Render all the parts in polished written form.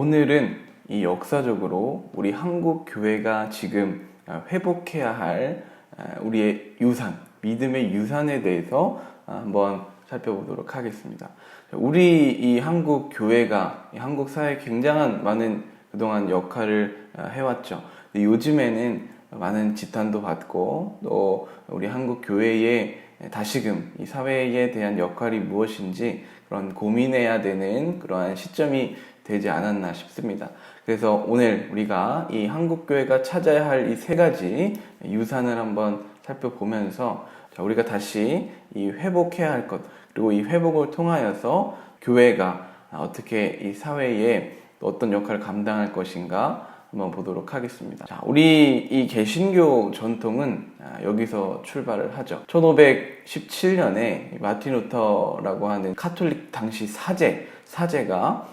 오늘은 이 역사적으로 우리 한국 교회가 지금 회복해야 할 우리의 유산, 믿음의 유산에 대해서 한번 살펴보도록 하겠습니다. 우리 이 한국 교회가 이 한국 사회에 굉장한 많은 그동안 역할을 해왔죠. 요즘에는 많은 지탄도 받고 또 우리 한국 교회의 다시금 이 사회에 대한 역할이 무엇인지 그런 고민해야 되는 그러한 시점이 되지 않았나 싶습니다. 그래서 오늘 우리가 이 한국교회가 찾아야 할 이 세 가지 유산을 한번 살펴보면서 우리가 다시 이 회복해야 할 것, 그리고 이 회복을 통하여서 교회가 어떻게 이 사회에 어떤 역할을 감당할 것인가 한번 보도록 하겠습니다. 자, 우리 이 개신교 전통은 여기서 출발을 하죠. 1517년에 마틴 루터라고 하는 카톨릭 당시 사제가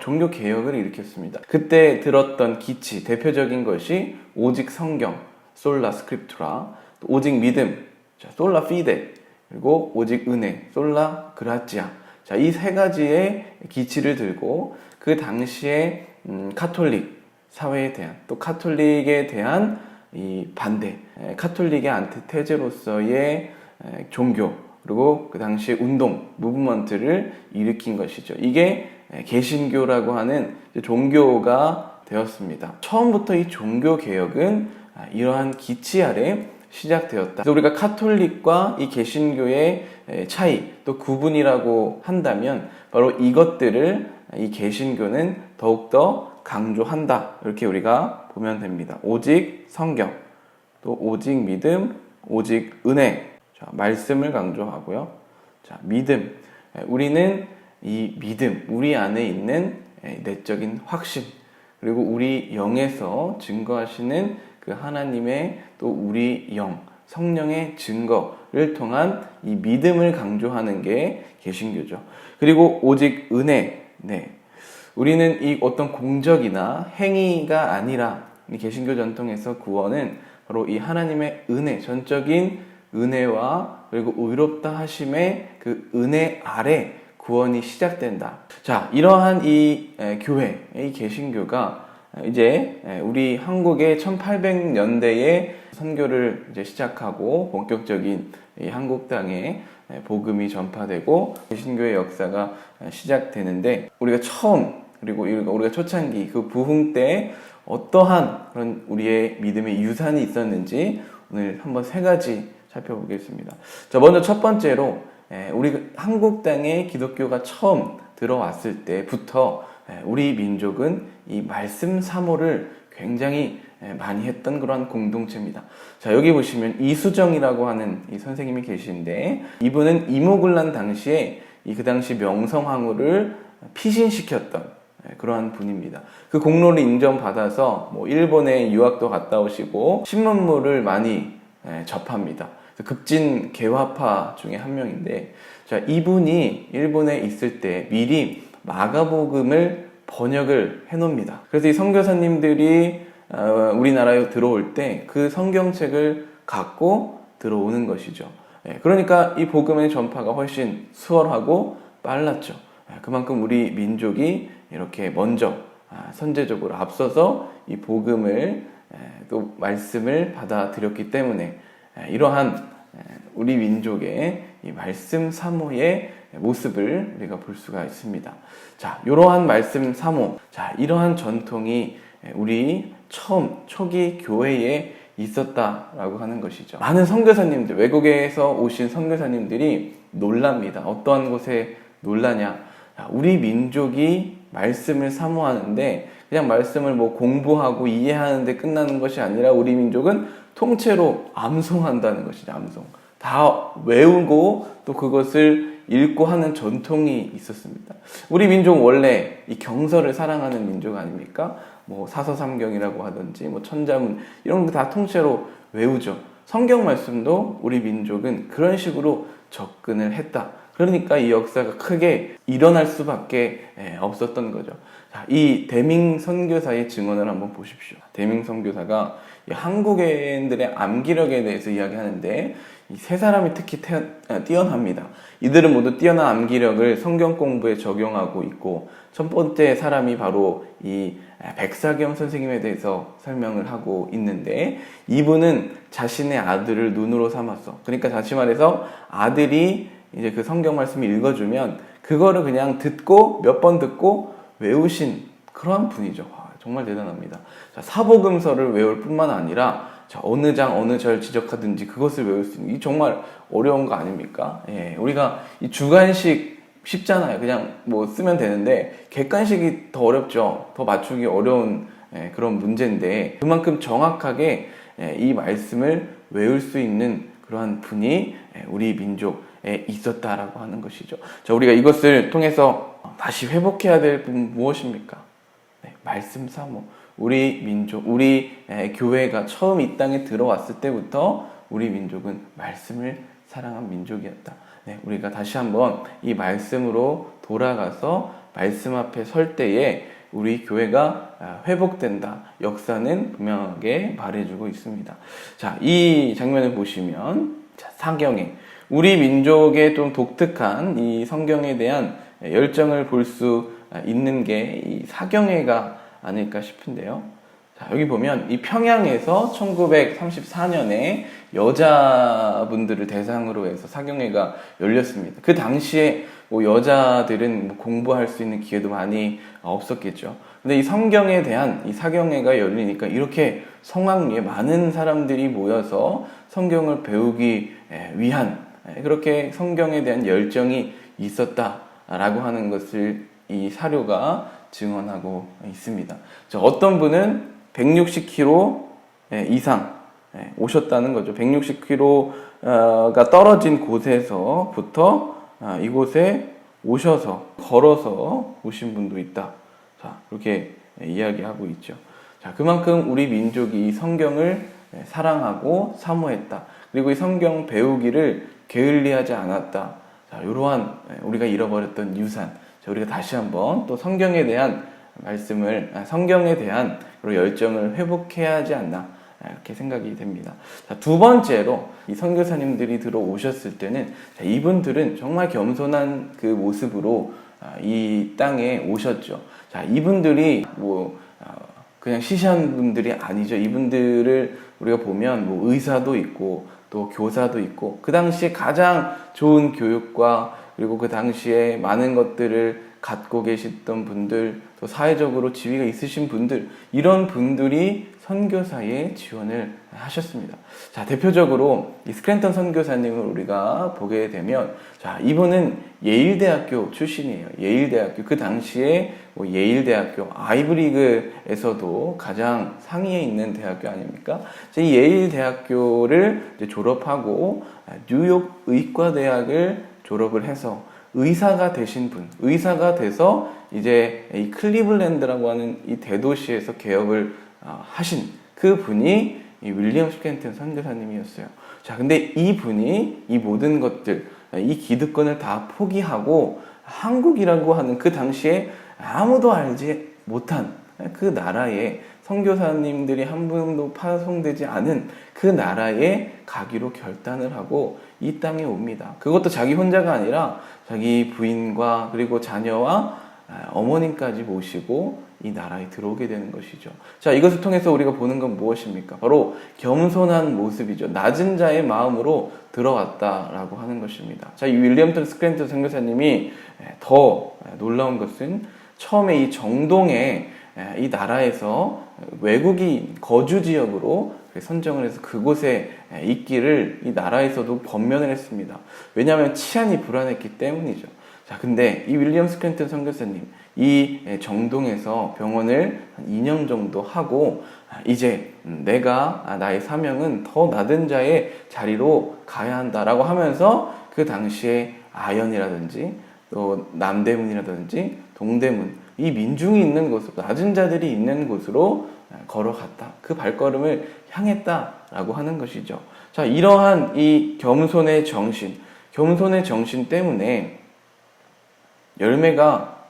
종교 개혁을 일으켰습니다. 그때 들었던 기치, 대표적인 것이 오직 성경, 솔라 스크립투라, 오직 믿음, 솔라 피데, 그리고 오직 은혜, 솔라 그라치아. 자, 이 세 가지의 기치를 들고 그 당시에 카톨릭 사회에 대한, 또 카톨릭에 대한 이 반대, 카톨릭의 안티테제로서의 종교, 그리고 그 당시에 운동, 무브먼트를 일으킨 것이죠. 이게 개신교라고 하는 종교가 되었습니다. 처음부터 이 종교 개혁은 이러한 기치 아래 시작되었다. 그래서 우리가 카톨릭과 이 개신교의 차이, 또 구분이라고 한다면 바로 이것들을 이 개신교는 더욱더 강조한다. 이렇게 우리가 보면 됩니다. 오직 성경, 또 오직 믿음, 오직 은혜. 자, 말씀을 강조하고요. 자, 믿음. 우리는 이 믿음, 우리 안에 있는 내적인 확신, 그리고 우리 영에서 증거하시는 그 하나님의 또 우리 영, 성령의 증거를 통한 이 믿음을 강조하는 게 개신교죠. 그리고 오직 은혜. 네. 우리는 이 어떤 공적이나 행위가 아니라 이 개신교 전통에서 구원은 바로 이 하나님의 은혜, 전적인 은혜와 그리고 의롭다 하심의 그 은혜 아래 구원이 시작된다. 자, 이러한 이 교회, 이 개신교가 이제 우리 한국의 1800년대에 선교를 이제 시작하고 본격적인 이 한국 땅에 복음이 전파되고 개신교의 역사가 시작되는데, 우리가 처음, 그리고 우리가 초창기 그 부흥 때 어떠한 그런 우리의 믿음의 유산이 있었는지 오늘 한번 세 가지 살펴보겠습니다. 자, 먼저 첫 번째로 우리 한국 땅에 기독교가 처음 들어왔을 때부터 우리 민족은 이 말씀 사모를 굉장히 많이 했던 그런 공동체입니다. 자, 여기 보시면 이수정이라고 하는 이 선생님이 계신데, 이분은 이모군란 당시에 그 당시 명성황후를 피신시켰던 그러한 분입니다. 그 공로를 인정받아서 일본에 유학도 갔다 오시고 신문물을 많이 접합니다. 급진 개화파 중에 한 명인데, 자, 이분이 일본에 있을 때 미리 마가복음을 번역을 해놓습니다. 그래서 이 선교사님들이 우리나라에 들어올 때 그 성경책을 갖고 들어오는 것이죠. 그러니까 이 복음의 전파가 훨씬 수월하고 빨랐죠. 그만큼 우리 민족이 이렇게 먼저 선제적으로 앞서서 이 복음을 또 말씀을 받아들였기 때문에 이러한 우리 민족의 이 말씀 사모의 모습을 우리가 볼 수가 있습니다. 자, 이러한 말씀 사모, 자, 이러한 전통이 우리 처음 초기 교회에 있었다라고 하는 것이죠. 많은 선교사님들, 외국에서 오신 선교사님들이 놀랍니다. 어떠한 곳에 놀라냐? 우리 민족이 말씀을 사모하는데 그냥 말씀을 공부하고 이해하는데 끝나는 것이 아니라 우리 민족은 통째로 암송한다는 것이죠. 암송. 다 외우고 또 그것을 읽고 하는 전통이 있었습니다. 우리 민족 원래 이 경서를 사랑하는 민족 아닙니까? 사서삼경이라고 하든지 천자문 이런 거 다 통째로 외우죠. 성경 말씀도 우리 민족은 그런 식으로 접근을 했다. 그러니까 이 역사가 크게 일어날 수밖에 없었던 거죠. 자, 이 대밍 선교사의 증언을 한번 보십시오. 대밍 선교사가 한국인들의 암기력에 대해서 이야기하는데, 이 세 사람이 특히 뛰어납니다. 이들은 모두 뛰어난 암기력을 성경 공부에 적용하고 있고, 첫 번째 사람이 바로 이 백사경 선생님에 대해서 설명을 하고 있는데, 이분은 자신의 아들을 눈으로 삼았어. 그러니까 다시 말해서 아들이 이제 그 성경 말씀을 읽어주면 그거를 그냥 듣고 몇 번 듣고 외우신 그러한 분이죠. 정말 대단합니다. 자, 사복음서를 외울 뿐만 아니라 자, 어느 장 어느 절 지적하든지 그것을 외울 수 있는, 이 정말 어려운 거 아닙니까? 예, 우리가 이 주관식 쉽잖아요. 그냥 뭐 쓰면 되는데 객관식이 더 어렵죠. 더 맞추기 어려운 그런 문제인데, 그만큼 정확하게 이 말씀을 외울 수 있는 그러한 분이 우리 민족에 있었다라고 하는 것이죠. 자, 우리가 이것을 통해서 다시 회복해야 될 부분 무엇입니까? 말씀 사모. 우리 민족, 우리 교회가 처음 이 땅에 들어왔을 때부터 우리 민족은 말씀을 사랑한 민족이었다. 우리가 다시 한번 이 말씀으로 돌아가서 말씀 앞에 설 때에 우리 교회가 회복된다. 역사는 분명하게 말해주고 있습니다. 자, 이 장면을 보시면, 자, 사경에 우리 민족의 좀 독특한 이 성경에 대한 열정을 볼 수 있는 게 이 사경회가 아닐까 싶은데요. 자, 여기 보면 이 평양에서 1934년에 여자분들을 대상으로 해서 사경회가 열렸습니다. 그 당시에 뭐 여자들은 뭐 공부할 수 있는 기회도 많이 없었겠죠. 근데 이 성경에 대한 이 사경회가 열리니까 이렇게 성황리에 많은 사람들이 모여서 성경을 배우기 위한 그렇게 성경에 대한 열정이 있었다라고 하는 것을 이 사료가 증언하고 있습니다. 자, 어떤 분은 160km 이상 오셨다는 거죠. 160km가 떨어진 곳에서부터 이곳에 오셔서 걸어서 오신 분도 있다. 자, 그렇게 이야기하고 있죠. 자, 그만큼 우리 민족이 이 성경을 사랑하고 사모했다. 그리고 이 성경 배우기를 게을리하지 않았다. 자, 이러한 우리가 잃어버렸던 유산. 자, 우리가 다시 한번 또 성경에 대한 말씀을, 성경에 대한 열정을 회복해야 하지 않나, 이렇게 생각이 됩니다. 자, 두 번째로 이 선교사님들이 들어오셨을 때는, 자, 이분들은 정말 겸손한 그 모습으로 이 땅에 오셨죠. 자, 이분들이 뭐 그냥 시시한 분들이 아니죠. 이분들을 우리가 보면 뭐 의사도 있고 또 교사도 있고, 그 당시에 가장 좋은 교육과 그리고 그 당시에 많은 것들을 갖고 계셨던 분들, 또 사회적으로 지위가 있으신 분들, 이런 분들이 선교사에 지원을 하셨습니다. 자, 대표적으로 이 스크랜턴 선교사님을 우리가 보게 되면, 자, 이분은 예일대학교 출신이에요. 예일대학교, 그 당시에 뭐 예일대학교, 아이브리그에서도 가장 상위에 있는 대학교 아닙니까? 자, 이 예일대학교를 이제 졸업하고 뉴욕 의과대학을 졸업을 해서 의사가 되신 분, 의사가 돼서 이제 이 클리블랜드라고 하는 이 대도시에서 개업을 하신 그 분이 이 윌리엄 스크랜턴 선교사님이었어요. 자, 근데 이 분이 이 모든 것들, 이 기득권을 다 포기하고 한국이라고 하는 그 당시에 아무도 알지 못한 그 나라에, 선교사님들이 한 분도 파송되지 않은 그 나라에 가기로 결단을 하고 이 땅에 옵니다. 그것도 자기 혼자가 아니라 자기 부인과 그리고 자녀와 어머님까지 모시고 이 나라에 들어오게 되는 것이죠. 자, 이것을 통해서 우리가 보는 건 무엇입니까? 바로 겸손한 모습이죠. 낮은 자의 마음으로 들어왔다라고 하는 것입니다. 자, 이 윌리엄 스크랜턴 선교사님이 더 놀라운 것은 처음에 이 정동에 이 나라에서 외국인 거주 지역으로 선정을 해서 그곳에 있기를 이 나라에서도 권면을 했습니다. 왜냐하면 치안이 불안했기 때문이죠. 자, 근데 이 윌리엄 스크랜턴 선교사님, 이 정동에서 병원을 한 2년 정도 하고 이제 내가 나의 사명은 더 낮은 자의 자리로 가야 한다라고 하면서 그 당시에 아연이라든지 또 남대문이라든지 동대문, 이 민중이 있는 곳으로, 낮은 자들이 있는 곳으로 걸어갔다. 그 발걸음을 향했다라고 하는 것이죠. 자, 이러한 이 겸손의 정신 때문에 열매가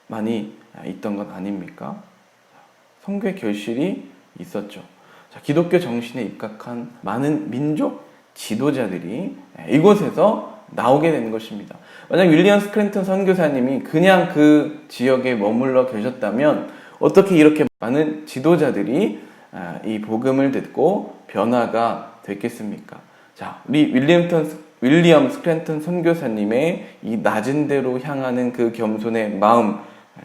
많이 있던 것 아닙니까? 선교의 결실이 있었죠. 자, 기독교 정신에 입각한 많은 민족, 지도자들이 이곳에서 나오게 되는 것입니다. 만약 윌리엄 스크랜턴 선교사님이 그냥 그 지역에 머물러 계셨다면 어떻게 이렇게 많은 지도자들이 이 복음을 듣고 변화가 됐겠습니까? 자, 우리 윌리엄 스크랜턴 선교사님의 이 낮은 데로 향하는 그 겸손의 마음,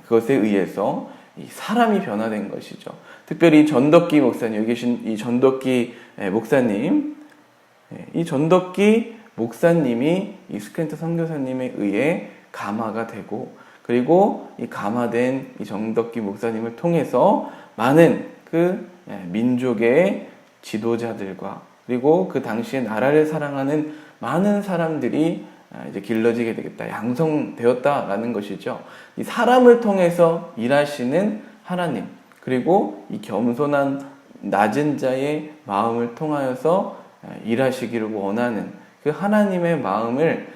그것에 의해서 이 사람이 변화된 것이죠. 특별히 전덕기 목사님, 여기 계신 이 전덕기 목사님, 이 전덕기 목사님이 이 스크랜턴 선교사님에 의해 감화가 되고, 그리고 이 감화된 이 전덕기 목사님을 통해서 많은 그 민족의 지도자들과 그리고 그 당시에 나라를 사랑하는 많은 사람들이 이제 길러지게 되겠다, 양성되었다라는 것이죠. 이 사람을 통해서 일하시는 하나님, 그리고 이 겸손한 낮은 자의 마음을 통하여서 일하시기를 원하는 그 하나님의 마음을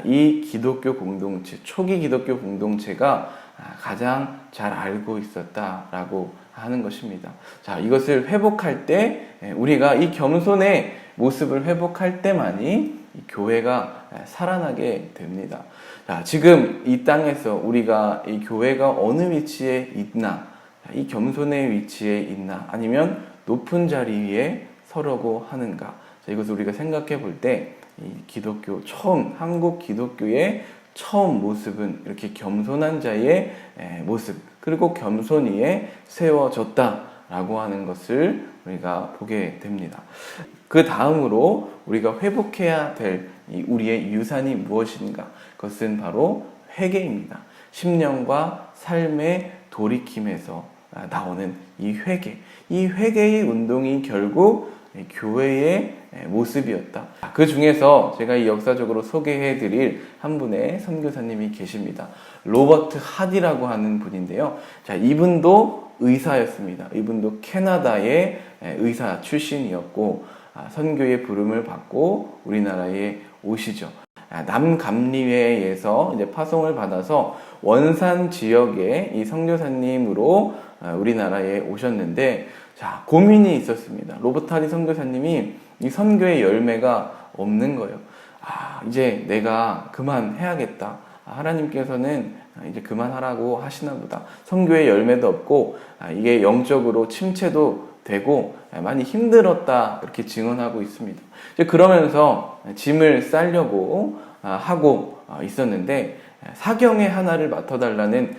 이 기독교 공동체, 초기 기독교 공동체가 가장 잘 알고 있었다라고 하는 것입니다. 자, 이것을 회복할 때, 우리가 이 겸손의 모습을 회복할 때만이 이 교회가 살아나게 됩니다. 자, 지금 이 땅에서 우리가 이 교회가 어느 위치에 있나, 이 겸손의 위치에 있나, 아니면 높은 자리 위에 서려고 하는가. 자, 이것을 우리가 생각해 볼 때, 이 기독교 한국 기독교의 처음 모습은 이렇게 겸손한 자의 모습, 그리고 겸손히에 세워졌다라고 하는 것을 우리가 보게 됩니다. 그 다음으로 우리가 회복해야 될 우리의 유산이 무엇인가? 그것은 바로 회개입니다. 심령과 삶의 돌이킴에서 나오는 이 회개. 이 회개의 운동이 결국 교회의 모습이었다. 그 중에서 제가 이 역사적으로 소개해드릴 한 분의 선교사님이 계십니다. 로버트 하디라고 하는 분인데요. 자, 이분도 의사였습니다. 이분도 캐나다의 의사 출신이었고, 선교의 부름을 받고 우리나라에 오시죠. 남감리회에서 이제 파송을 받아서 원산 지역의 이 선교사님으로 우리나라에 오셨는데, 자, 고민이 있었습니다. 로버트 하디 선교사님이 이 선교의 열매가 없는 거예요. 이제 내가 그만해야겠다. 하나님께서는 이제 그만하라고 하시나 보다. 선교의 열매도 없고, 이게 영적으로 침체도 되고 많이 힘들었다, 이렇게 증언하고 있습니다. 이제 그러면서 짐을 싸려고 하고 있었는데, 사경회 하나를 맡아달라는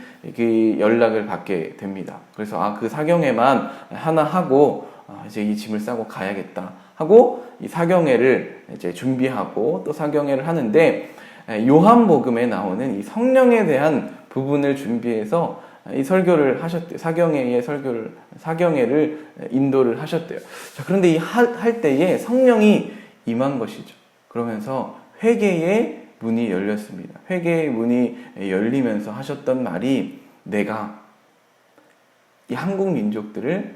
연락을 받게 됩니다. 그래서 그 사경회만 하나 하고 이제 이 짐을 싸고 가야겠다 하고 이 사경회를 이제 준비하고 또 사경회를 하는데, 요한복음에 나오는 이 성령에 대한 부분을 준비해서 이 설교를 하셨대요. 사경회를 인도를 하셨대요. 자, 그런데 할 때에 성령이 임한 것이죠. 그러면서 회개의 문이 열렸습니다. 회개의 문이 열리면서 하셨던 말이, 내가 이 한국 민족을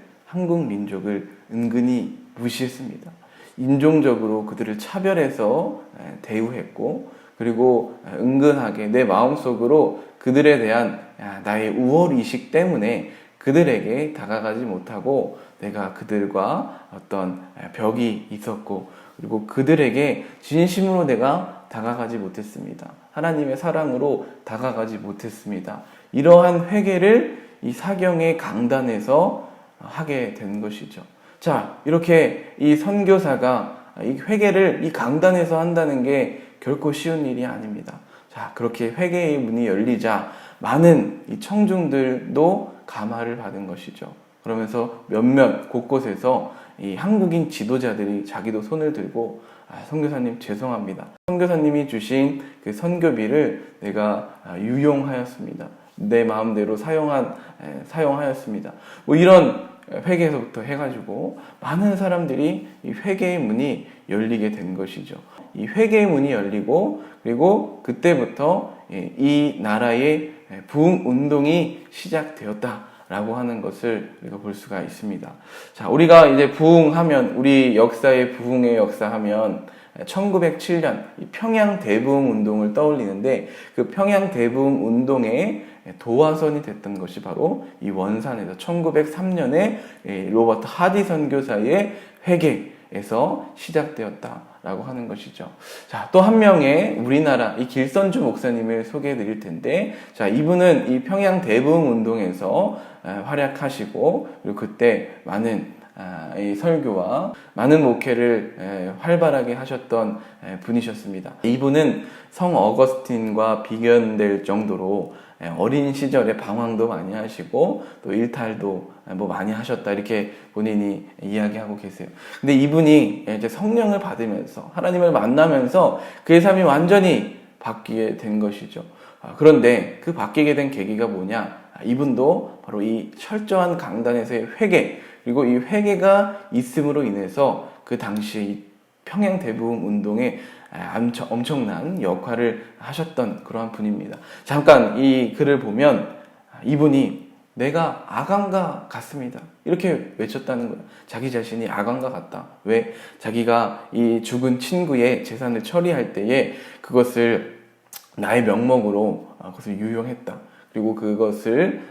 은근히 무시했습니다. 인종적으로 그들을 차별해서 대우했고, 그리고 은근하게 내 마음속으로 그들에 대한 나의 우월의식 때문에 그들에게 다가가지 못하고, 내가 그들과 어떤 벽이 있었고, 그리고 그들에게 진심으로 내가 다가가지 못했습니다. 하나님의 사랑으로 다가가지 못했습니다. 이러한 회개를 이 사경의 강단에서 하게 된 것이죠. 자, 이렇게 이 선교사가 이 회개를 이 강단에서 한다는 게 결코 쉬운 일이 아닙니다. 자, 그렇게 회개의 문이 열리자 많은 이 청중들도 감화를 받은 것이죠. 그러면서 몇몇 곳곳에서 이 한국인 지도자들이 자기도 손을 들고, 선교사님 죄송합니다. 선교사님이 주신 그 선교비를 내가 유용하였습니다. 내 마음대로 사용하였습니다. 뭐 이런 회개에서부터 해가지고 많은 사람들이 이 회개의 문이 열리게 된 것이죠. 이 회개의 문이 열리고, 그리고 그때부터 이 나라의 부흥 운동이 시작되었다라고 하는 것을 우리가 볼 수가 있습니다. 자, 우리가 이제 부흥하면, 우리 역사의 부흥의 역사하면 1907년 평양 대부흥 운동을 떠올리는데, 그 평양 대부흥 운동의 도화선이 됐던 것이 바로 이 원산에서 1903년에 로버트 하디 선교사의 회개, 교회에서 시작되었다라고 하는 것이죠. 자, 또 한 명의 우리나라 이 길선주 목사님을 소개해 드릴 텐데, 자, 이분은 이 평양 대부흥 운동에서 활약하시고, 그리고 그때 많은 이 설교와 많은 목회를 활발하게 하셨던 분이셨습니다. 이분은 성 어거스틴과 비견될 정도로 어린 시절에 방황도 많이 하시고 또 일탈도 뭐 많이 하셨다 이렇게 본인이 이야기하고 계세요. 근데 이분이 이제 성령을 받으면서 하나님을 만나면서 그의 삶이 완전히 바뀌게 된 것이죠. 그런데 그 바뀌게 된 계기가 뭐냐? 이분도 바로 이 철저한 강단에서의 회개, 그리고 이 회개가 있음으로 인해서 그 당시 이 평양 대부흥 운동에 엄청난 역할을 하셨던 그러한 분입니다. 잠깐 이 글을 보면 이분이 내가 아간과 같습니다. 이렇게 외쳤다는 거예요. 자기 자신이 아간과 같다. 왜? 자기가 이 죽은 친구의 재산을 처리할 때에 그것을 나의 명목으로 그것을 유용했다. 그리고 그것을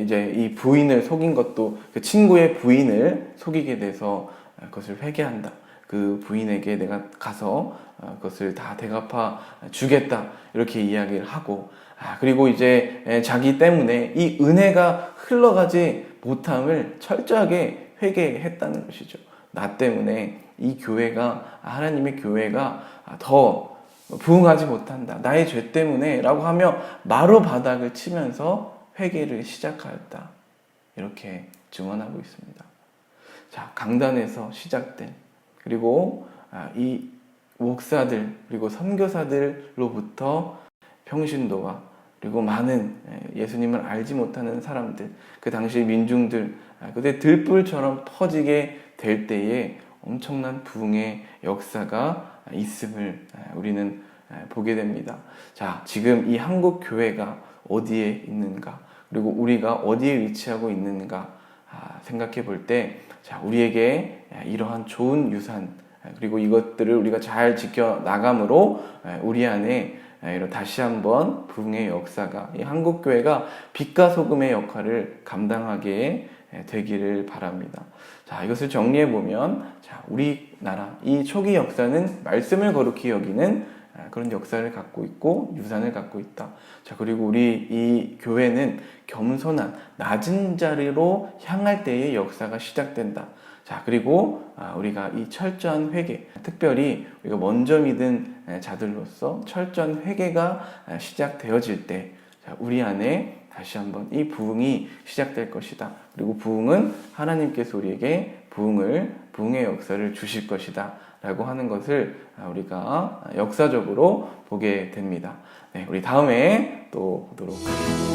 이제 이 부인을 속인 것도 그 친구의 부인을 속이게 돼서 그것을 회개한다. 그 부인에게 내가 가서 그것을 다 대갚아 주겠다. 이렇게 이야기를 하고, 그리고 이제 자기 때문에 이 은혜가 흘러가지 못함을 철저하게 회개했다는 것이죠. 나 때문에 이 교회가, 하나님의 교회가 더 부흥하지 못한다. 나의 죄 때문에 라고 하며 마루 바닥을 치면서 회개를 시작하였다. 이렇게 증언하고 있습니다. 자, 강단에서 시작된, 그리고 이 목사들 그리고 선교사들로부터 평신도와 그리고 많은 예수님을 알지 못하는 사람들, 그 당시 민중들, 그때 들불처럼 퍼지게 될 때에 엄청난 부흥의 역사가 있음을 우리는 보게 됩니다. 자, 지금 이 한국 교회가 어디에 있는가, 그리고 우리가 어디에 위치하고 있는가 생각해 볼 때, 자, 우리에게 이러한 좋은 유산, 그리고 이것들을 우리가 잘 지켜 나감으로 우리 안에 다시 한번 부흥의 역사가, 이 한국 교회가 빛과 소금의 역할을 감당하게 되기를 바랍니다. 자, 이것을 정리해 보면, 자, 우리나라 이 초기 역사는 말씀을 거룩히 여기는 그런 역사를 갖고 있고 유산을 갖고 있다. 자, 그리고 우리 이 교회는 겸손한 낮은 자리로 향할 때의 역사가 시작된다. 자, 그리고 우리가 이 철저한 회개, 특별히 우리가 먼저 믿은 자들로서 철저한 회개가 시작되어질 때, 자, 우리 안에 다시 한번 이 부흥이 시작될 것이다. 그리고 부흥은 하나님께서 우리에게 부흥의 역사를 주실 것이다 라고 하는 것을 우리가 역사적으로 보게 됩니다. 네, 우리 다음에 또 보도록 하겠습니다.